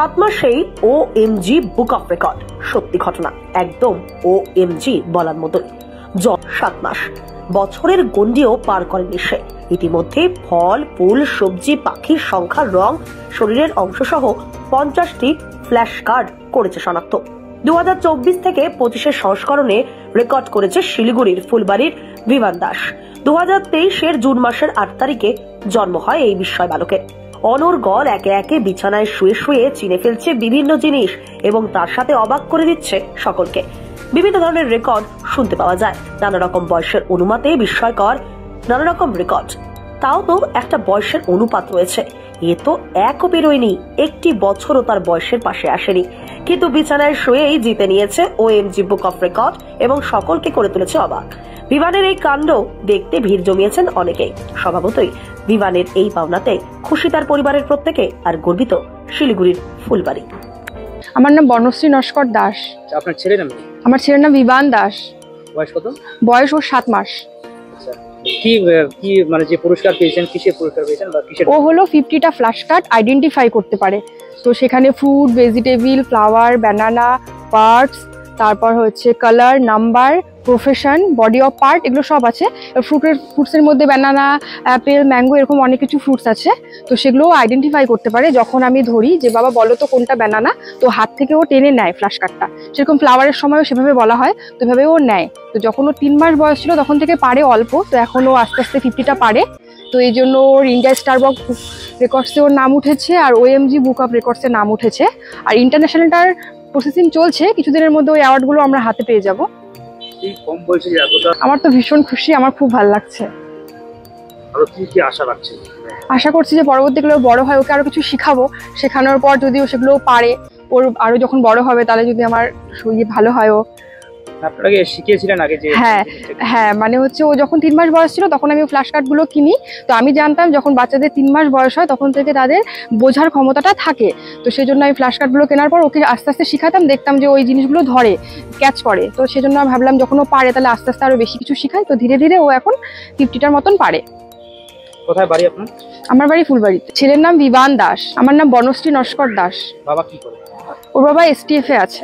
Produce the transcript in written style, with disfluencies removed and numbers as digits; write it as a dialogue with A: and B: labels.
A: 7 মাসেই OMG book of record. সত্যি ঘটনা, একদম OMG বলার মতোই। 7 মাস, বছরের গণ্ডিও পার করেনি সে। ইতিমধ্যে ফল, ফুল, সবজি, পাখির সংখ্যা, রং, শরীরের অংশ সহ 50টি ফ্ল্যাশ কার্ড করেছে শনাক্ত। 2024 থেকে 25-এর সংস্করণে রেকর্ড করেছে শিলিগুড়ির ফুলবাড়ির বিমান দাস। 2023-এর জুন মাসের 8 তারিখে জন্ম হয় এই বিস্ময় বালকের। অনর্গল একে একে বিছানায় শুয়ে শুয়ে চিনে ফেলছে বিভিন্ন জিনিস এবং তার সাথে অবাক করে দিচ্ছে সকলকে। বিভিন্ন ধরনের রেকর্ড শুনতে পাওয়া যায়, নানা রকম বয়সের অনুমাতে বিস্ময়কর নানা রকম রেকর্ড। তাও তো একটা বয়সের অনুপাত রয়েছে। এ তো একও বেরোয়নি, একটি বছরও তার বয়সের পাশে আসেনি, কিন্তু বিছানায় শুয়েই জিতে নিয়েছে OMG বুক অফ রেকর্ড এবং সকলকে করে তুলেছে অবাক। বিমানের এই কাণ্ড দেখতে ভিড় জমিয়েছেন অনেকেই। স্বভাবতই বিমানের এই পাওনাতে খুশি তার পরিবারের প্রত্যেকে, আর গর্বিত শিলিগুড়ির ফুলবাড়ি।
B: আমার নাম বনশ্রী নস্কর দাস।
C: আপনার ছেলের নাম?
B: আমার ছেলের নাম বিমান দাস।
C: বয়স কত?
B: বয়স ওর 7 মাস।
C: কি কি মানে যে পুরস্কার পেয়েছেন, কিসের পুরস্কার পেয়েছেন বা কিসের?
B: ও হলো 50টা ফ্ল্যাশ কার্ড আইডেন্টিফাই করতে পারে। তো সেখানে food, vegetable, flower, banana, parts, তারপর হচ্ছে colour, number, profession, body of part, এগুলো সব আছে। ফ্রুটসের মধ্যে ব্যানানা, অ্যাপেল, ম্যাঙ্গো এরকম অনেক কিছু ফ্রুটস আছে। তো সেগুলো আইডেন্টিফাই করতে পারে। যখন আমি ধরি যে বাবা বলো তো কোনটা ব্যানানা, তো হাত থেকে ও টেনে নেয় ফ্ল্যাশ কার্ডটা। সেরকম ফ্লাওয়ারের সময়ও সেভাবে বলা হয়, তো এভাবে ও নেয়। তো যখন ও 3 মাস বয়স ছিল তখন থেকে পারে অল্প, তো এখন ও আস্তে আস্তে 50টা পারে। তো এই জন্য ওর ইন্ডিয়া স্টার বুক রেকর্ডসে ওর নাম উঠেছে, আর OMG বুক অফ রেকর্ডসে নাম উঠেছে। আর ইন্টারন্যাশনালটার প্রসেসিং চলছে, কিছুদিনের মধ্যে ওই অ্যাওয়ার্ডগুলো আমরা হাতে পেয়ে যাব।
C: কম বয়সে এতটা,
B: আমার তো ভীষণ খুশি, আমার খুব ভালো লাগছে।
C: আরো কি কি আশা রাখছেন?
B: আশা করছি যে পরবর্তীকালে বড় হয় ওকে আরো কিছু শিখাবো, শেখানোর পর যদি ও সেগুলো পারে, ওর আরো যখন বড় হবে তাহলে যদি আমার ভালো হয়। ও
C: আপনাকে শিখিয়েছিলেন আগে যে?
B: হ্যাঁ, মানে হচ্ছে ও যখন 3 মাস বয়স ছিল তখন আমি ফ্ল্যাশ কার্ডগুলো কিনি। তো আমি জানতাম যখন বাচ্চাদের 3 মাস বয়স হয় তখন থেকে তাদের বোঝার ক্ষমতাটা থাকে। তো সেই জন্য আমি ফ্ল্যাশ কার্ডগুলো কেনার পর ওকে আস্তে আস্তে শিখাতাম, দেখতাম যে ওই জিনিসগুলো ধরে, ক্যাচ করে। তো সেই জন্য আমি ভাবলাম যখন ও পারে তাহলে আস্তে আস্তে আরো বেশি কিছু শিখাই। তো ধীরে ধীরে ও এখন 50টার মতন পারে।
C: কোথায় বাড়ি আপনার?
B: আমার বাড়ি ফুলবাড়িতে। ছেলের নাম বিমান দাস। আমার নাম বনশ্রী নস্কর দাস।
C: বাবা কি করে?
B: ওর বাবা STF এ আছে।